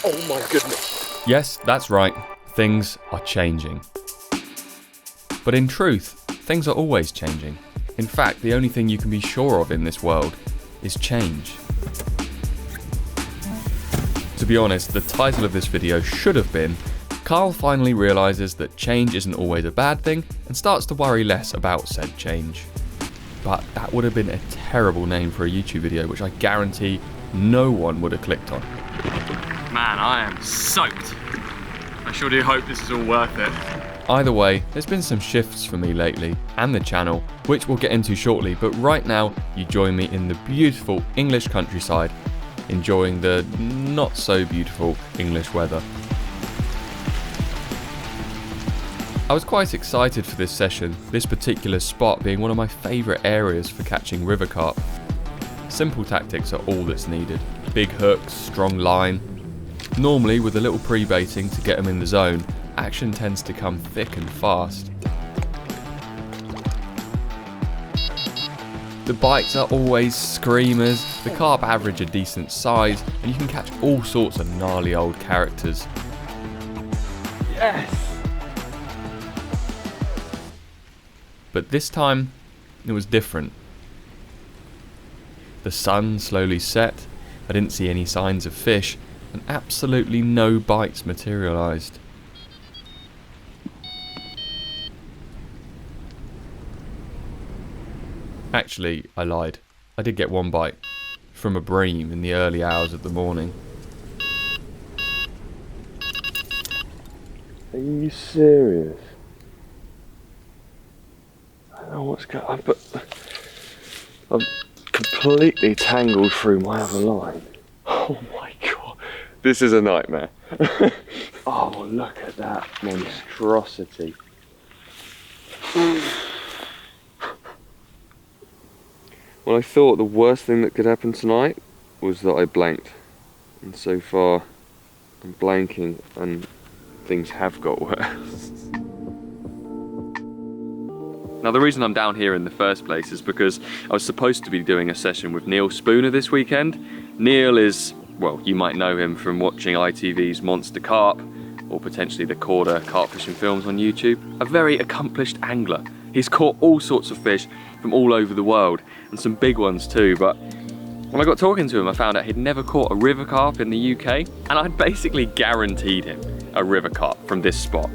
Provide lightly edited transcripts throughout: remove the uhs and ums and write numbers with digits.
Oh my goodness. Yes, that's right. Things are changing. But in truth, things are always changing. In fact, the only thing you can be sure of in this world is change. To be honest, the title of this video should have been Carl finally realises that change isn't always a bad thing and starts to worry less about said change. But that would have been a terrible name for a YouTube video, which I guarantee no one would have clicked on. Man, I am soaked. I sure do hope this is all worth it. Either way, there's been some shifts for me lately, and the channel, which we'll get into shortly, but right now you join me in the beautiful English countryside, enjoying the not so beautiful English weather. I was quite excited for this session, this particular spot being one of my favourite areas for catching river carp. Simple tactics are all that's needed. Big hooks, strong line. Normally, with a little pre-baiting to get them in the zone, action tends to come thick and fast. The bites are always screamers, the carp average a decent size, and you can catch all sorts of gnarly old characters. Yes! But this time, it was different. The sun slowly set, I didn't see any signs of fish, and absolutely no bites materialised. Actually, I lied. I did get one bite, from a bream in the early hours of the morning. Are you serious? I don't know what's going on, but I'm completely tangled through my other line. Oh my god, this is a nightmare. Oh, look at that monstrosity. Well, I thought the worst thing that could happen tonight was that I blanked. And so far, I'm blanking and things have got worse. Now, the reason I'm down here in the first place is because I was supposed to be doing a session with Neil Spooner this weekend. Neil is, well, you might know him from watching ITV's Monster Carp, or potentially the Korda carp fishing films on YouTube. A very accomplished angler. He's caught all sorts of fish from all over the world, and some big ones too, but when I got talking to him, I found out he'd never caught a river carp in the UK, and I'd basically guaranteed him a river carp from this spot.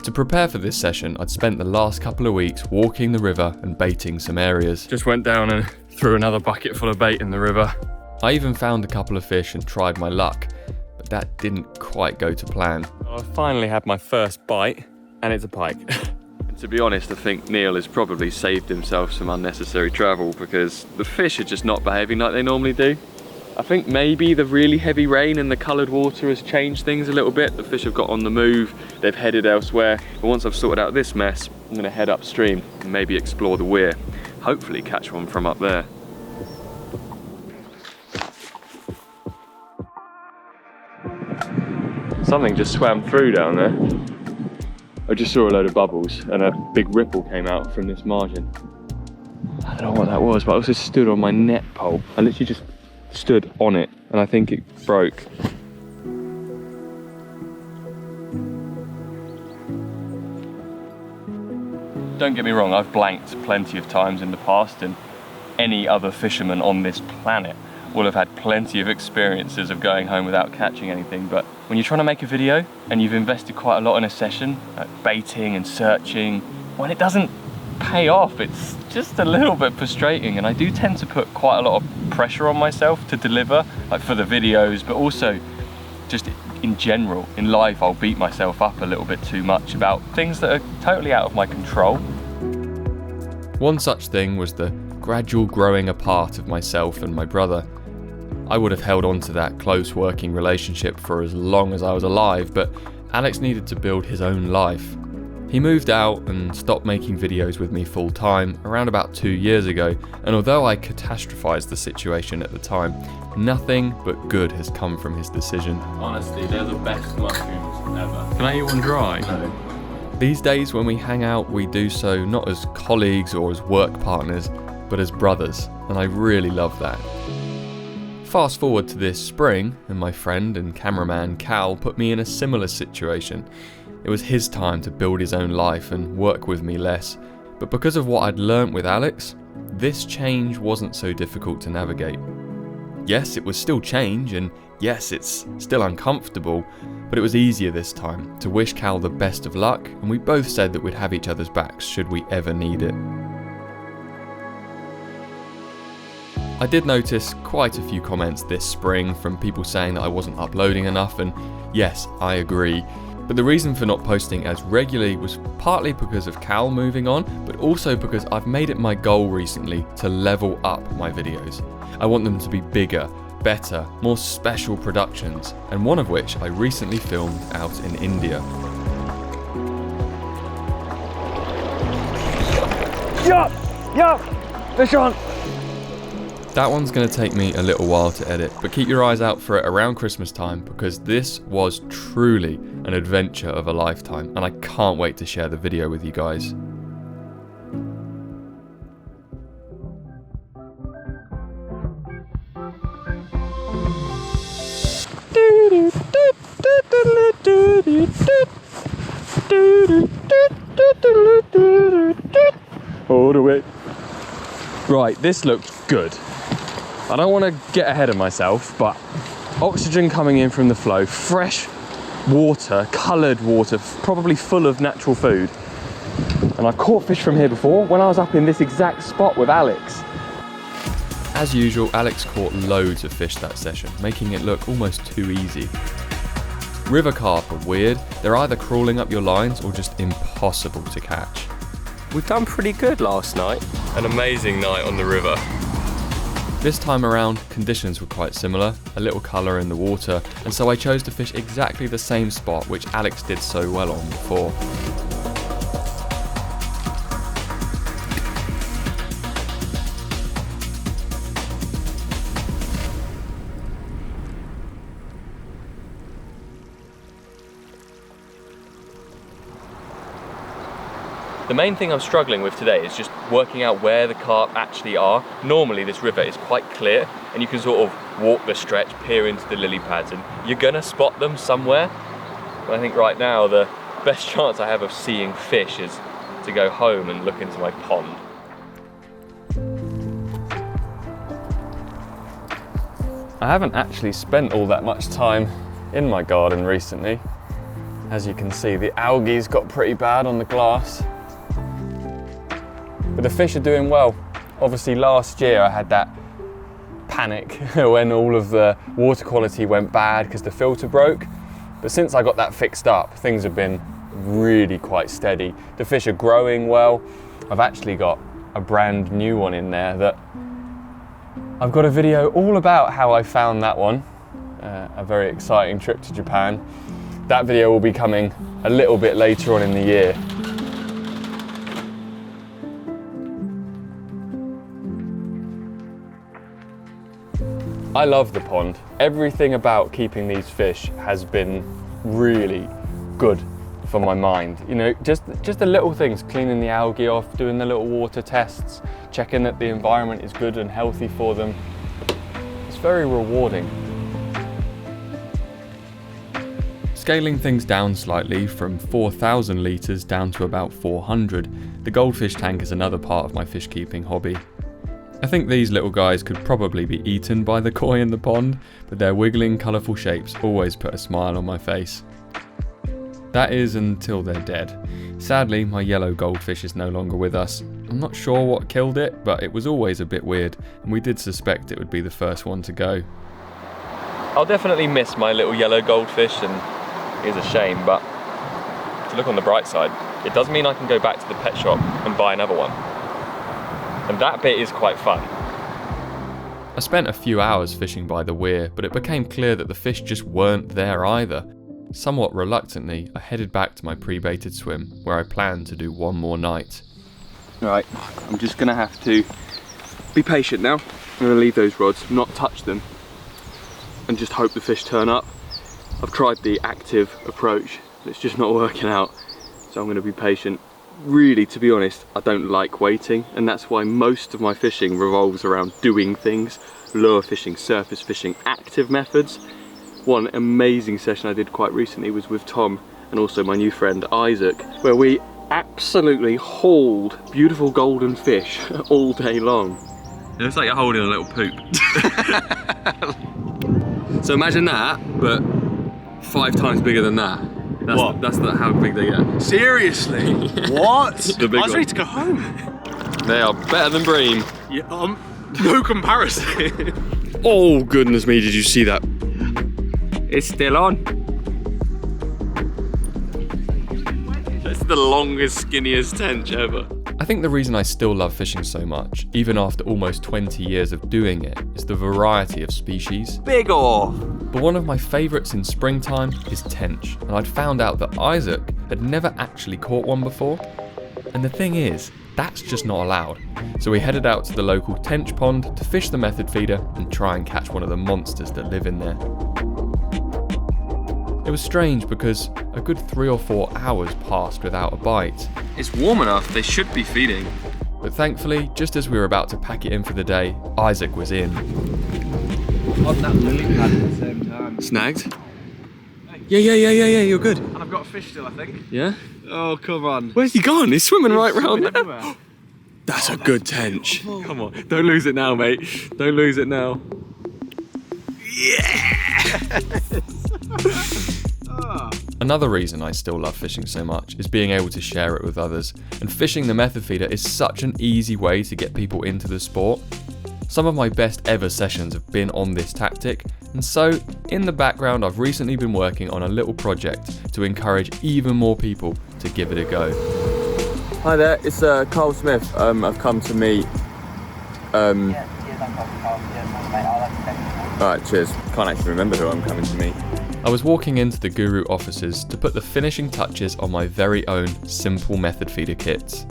To prepare for this session, I'd spent the last couple of weeks walking the river and baiting some areas. Just went down and threw another bucket full of bait in the river. I even found a couple of fish and tried my luck, but that didn't quite go to plan. I finally had my first bite, and it's a pike. To be honest, I think Neil has probably saved himself some unnecessary travel because the fish are just not behaving like they normally do. I think maybe the really heavy rain and the coloured water has changed things a little bit. The fish have got on the move, they've headed elsewhere. But once I've sorted out this mess, I'm going to head upstream and maybe explore the weir. Hopefully catch one from up there. Something just swam through down there. I just saw a load of bubbles and a big ripple came out from this margin. I don't know what that was, but I also stood on my net pole. I literally just stood on it and I think it broke. Don't get me wrong, I've blanked plenty of times in the past, and any other fisherman on this planet will have had plenty of experiences of going home without catching anything. But when you're trying to make a video and you've invested quite a lot in a session, like baiting and searching, when it doesn't pay off, it's just a little bit frustrating. And I do tend to put quite a lot of pressure on myself to deliver, like for the videos, but also just in general, in life, I'll beat myself up a little bit too much about things that are totally out of my control. One such thing was the gradual growing apart of myself and my brother. I would have held on to that close working relationship for as long as I was alive, but Alex needed to build his own life. He moved out and stopped making videos with me full time around about 2 years ago, and although I catastrophized the situation at the time, nothing but good has come from his decision. Honestly, they're the best mushrooms ever. Can I eat one dry? No. These days when we hang out, we do so not as colleagues or as work partners, but as brothers, and I really love that. Fast forward to this spring, and my friend and cameraman Cal put me in a similar situation. It was his time to build his own life and work with me less, but because of what I'd learnt with Alex, this change wasn't so difficult to navigate. Yes, it was still change, and yes, it's still uncomfortable, but it was easier this time to wish Cal the best of luck, and we both said that we'd have each other's backs should we ever need it. I did notice quite a few comments this spring from people saying that I wasn't uploading enough, and yes, I agree. But the reason for not posting as regularly was partly because of Cal moving on, but also because I've made it my goal recently to level up my videos. I want them to be bigger, better, more special productions, and one of which I recently filmed out in India. Yup! Fish on! That one's going to take me a little while to edit, but keep your eyes out for it around Christmas time because this was truly an adventure of a lifetime, and I can't wait to share the video with you guys. All the way. Right, this looks good. I don't want to get ahead of myself, but oxygen coming in from the flow, fresh water, coloured water, probably full of natural food. And I've caught fish from here before when I was up in this exact spot with Alex. As usual, Alex caught loads of fish that session, making it look almost too easy. River carp are weird. They're either crawling up your lines or just impossible to catch. We've done pretty good last night. An amazing night on the river. This time around, conditions were quite similar, a little colour in the water, and so I chose to fish exactly the same spot which Alex did so well on before. The main thing I'm struggling with today is just working out where the carp actually are. Normally this river is quite clear and you can sort of walk the stretch, peer into the lily pads, and you're gonna spot them somewhere. But I think right now the best chance I have of seeing fish is to go home and look into my pond. I haven't actually spent all that much time in my garden recently. As you can see, the algae's got pretty bad on the glass. But the fish are doing well. Obviously last year I had that panic when all of the water quality went bad because the filter broke. But since I got that fixed up, things have been really quite steady. The fish are growing well. I've actually got a brand new one in there that I've got a video all about how I found that one. A very exciting trip to Japan. That video will be coming a little bit later on in the year. I love the pond. Everything about keeping these fish has been really good for my mind. You know, just the little things, cleaning the algae off, doing the little water tests, checking that the environment is good and healthy for them. It's very rewarding. Scaling things down slightly from 4,000 litres down to about 400, the goldfish tank is another part of my fish keeping hobby. I think these little guys could probably be eaten by the koi in the pond, but their wiggling colourful shapes always put a smile on my face. That is until they're dead. Sadly, my yellow goldfish is no longer with us. I'm not sure what killed it, but it was always a bit weird, and we did suspect it would be the first one to go. I'll definitely miss my little yellow goldfish, and it is a shame, but to look on the bright side, it does mean I can go back to the pet shop and buy another one. And that bit is quite fun. I spent a few hours fishing by the weir, but it became clear that the fish just weren't there either. Somewhat reluctantly, I headed back to my pre-baited swim, where I planned to do one more night. Right, I'm just gonna have to be patient now. I'm gonna leave those rods, not touch them, and just hope the fish turn up. I've tried the active approach, it's just not working out, so I'm gonna be patient. Really, to be honest, I don't like waiting, and that's why most of my fishing revolves around doing things, lure fishing, surface fishing, active methods. One amazing session I did quite recently was with Tom and also my new friend Isaac, where we absolutely hauled beautiful golden fish all day long. It looks like you're holding a little poop. So imagine that, but 5 times bigger than that. That's how big they get. Seriously? What? The big I was one. ready to go home. They are better than bream. Yeah, no comparison. Oh goodness me, did you see that? It's still on. It's the longest, skinniest tench ever. I think the reason I still love fishing so much, even after almost 20 years of doing it, is the variety of species. Big off. But one of my favourites in springtime is tench, and I'd found out that Isaac had never actually caught one before. And the thing is, that's just not allowed. So we headed out to the local tench pond to fish the method feeder and try and catch one of the monsters that live in there. It was strange because a good 3 or 4 hours passed without a bite. It's warm enough, they should be feeding. But thankfully, just as we were about to pack it in for the day, Isaac was in. On that lily pad at the same time. Snagged? Yeah, you're good. And I've got a fish still, I think. Yeah? Oh, come on. Where's he gone? He's swimming right round there. Everywhere. That's a good tench. Come on, don't lose it now, mate. Don't lose it now. Another reason I still love fishing so much is being able to share it with others, and fishing the method feeder is such an easy way to get people into the sport. Some of my best ever sessions have been on this tactic, and so in the background I've recently been working on a little project to encourage even more people to give it a go. Hi there, it's Carl Smith. I've come to meet. Alright, cheers. Can't actually remember who I'm coming to meet. I was walking into the Guru offices to put the finishing touches on my very own simple method feeder kits.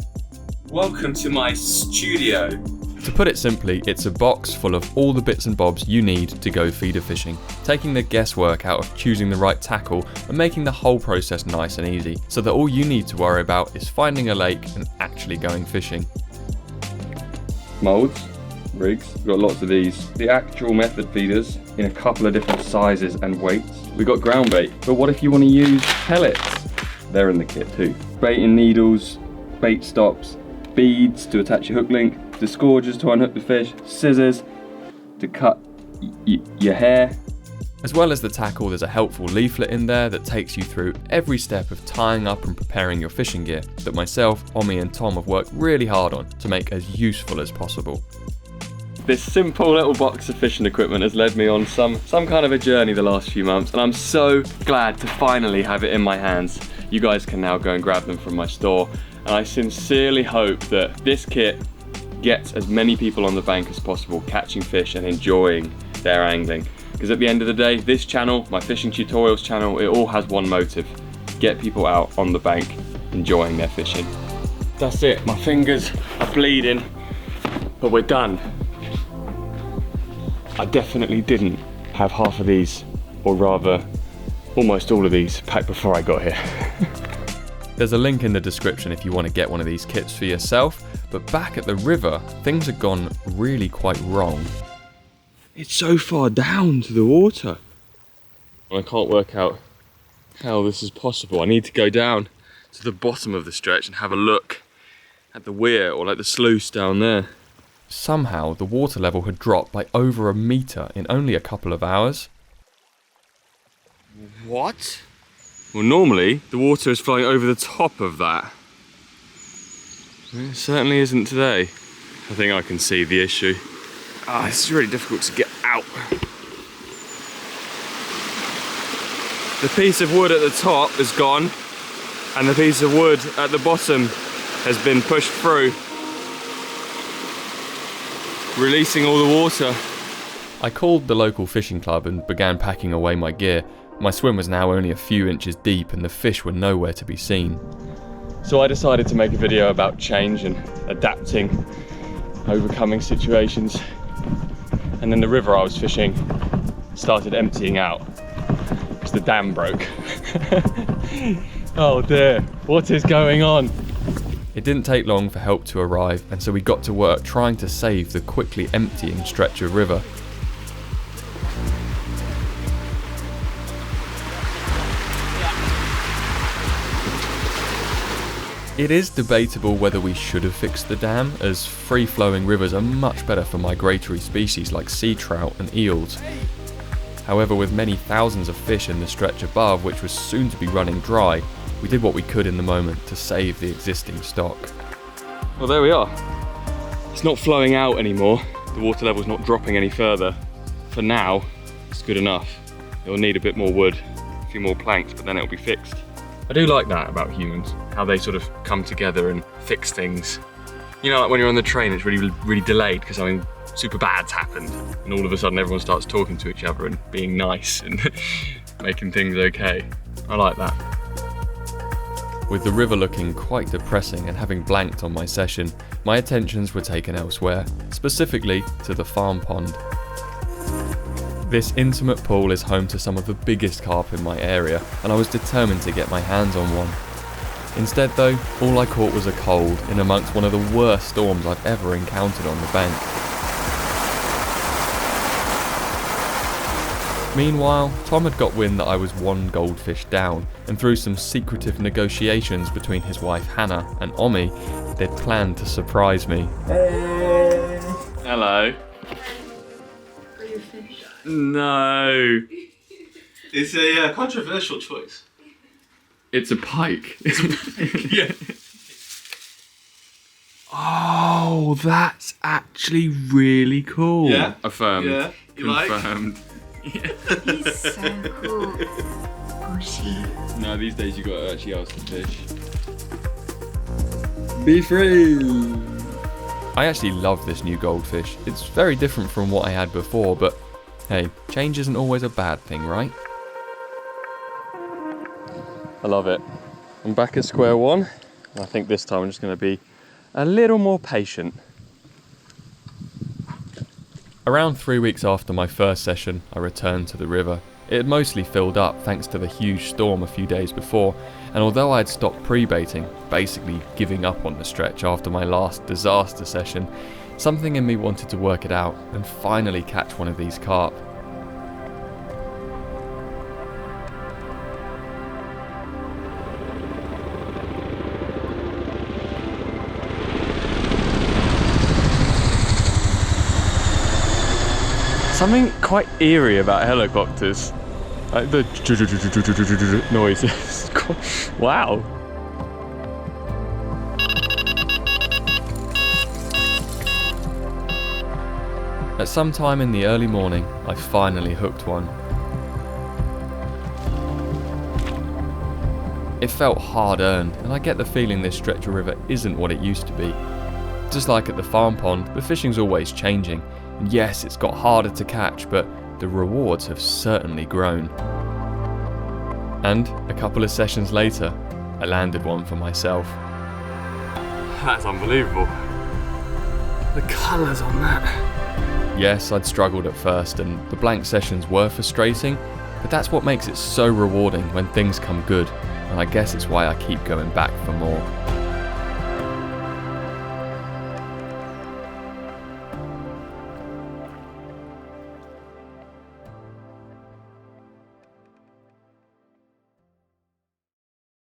Welcome to my studio. To put it simply, it's a box full of all the bits and bobs you need to go feeder fishing, taking the guesswork out of choosing the right tackle and making the whole process nice and easy, so that all you need to worry about is finding a lake and actually going fishing. Moulds, rigs, we've got lots of these. The actual method feeders in a couple of different sizes and weights. We've got ground bait, but what if you want to use pellets? They're in the kit too. Bait and needles, bait stops, beads to attach your hook link, disgorgers to unhook the fish, scissors to cut your hair. As well as the tackle, there's a helpful leaflet in there that takes you through every step of tying up and preparing your fishing gear that myself, Omi and Tom have worked really hard on to make as useful as possible. This simple little box of fishing equipment has led me on some kind of a journey the last few months, and I'm so glad to finally have it in my hands. You guys can now go and grab them from my store, and I sincerely hope that this kit gets as many people on the bank as possible catching fish and enjoying their angling. Because at the end of the day, this channel, my fishing tutorials channel, it all has one motive: get people out on the bank enjoying their fishing. That's it, my fingers are bleeding, but we're done. I definitely didn't have half of these, or rather almost all of these, packed before I got here. There's a link in the description if you want to get one of these kits for yourself, but back at the river, things had gone really quite wrong. It's so far down to the water. I can't work out how this is possible. I need to go down to the bottom of the stretch and have a look at the weir, or like the sluice down there. Somehow, the water level had dropped by over 1 metre in only a couple of hours. What? Well, normally the water is flowing over the top of that. It certainly isn't today. I think I can see the issue. It's really difficult to get out. The piece of wood at the top is gone, and the piece of wood at the bottom has been pushed through, releasing all the water. I called the local fishing club and began packing away my gear. My swim was now only a few inches deep and the fish were nowhere to be seen. So I decided to make a video about change and adapting, overcoming situations. And then the river I was fishing started emptying out because the dam broke. Oh dear, what is going on? It didn't take long for help to arrive, and so we got to work trying to save the quickly emptying stretch of river. It is debatable whether we should have fixed the dam, as free-flowing rivers are much better for migratory species like sea trout and eels. However, with many thousands of fish in the stretch above, which was soon to be running dry, we did what we could in the moment to save the existing stock. Well, there we are. It's not flowing out anymore. The water level's not dropping any further. For now, it's good enough. It'll need a bit more wood, a few more planks, but then it'll be fixed. I do like that about humans, how they sort of come together and fix things. You know, like when you're on the train, it's really delayed because something super bad's happened, and all of a sudden everyone starts talking to each other and being nice and making things okay. I like that. With the river looking quite depressing and having blanked on my session, my attentions were taken elsewhere, specifically to the farm pond. This intimate pool is home to some of the biggest carp in my area, and I was determined to get my hands on one. Instead though, all I caught was a cold in amongst one of the worst storms I've ever encountered on the bank. Meanwhile, Tom had got wind that I was one goldfish down, and through some secretive negotiations between his wife Hannah and Omi, they'd planned to surprise me. Hey. Hello. Are you fish? No. It's a controversial choice. It's a pike. Yeah. Oh, that's actually really cool. Yeah. Affirmed. Yeah. You like? Confirmed. He's so cool. Bushy. No, these days you gotta actually ask the fish. Be free. I actually love this new goldfish. It's very different from what I had before, but hey, change isn't always a bad thing, right? I love it. I'm back at square one. I think this time I'm just gonna be a little more patient. Around 3 weeks after my first session, I returned to the river. It had mostly filled up thanks to the huge storm a few days before, and although I had stopped pre-baiting, basically giving up on the stretch after my last disaster session, something in me wanted to work it out and finally catch one of these carp. Something quite eerie about helicopters. Like the noises. Wow. At some time in the early morning, I finally hooked one. It felt hard-earned, and I get the feeling this stretch of river isn't what it used to be. Just like at the farm pond, the fishing's always changing, and yes, it's got harder to catch, but the rewards have certainly grown. And a couple of sessions later, I landed one for myself. That's unbelievable. The colours on that. Yes, I'd struggled at first, and the blank sessions were frustrating, but that's what makes it so rewarding when things come good, and I guess it's why I keep going back for more.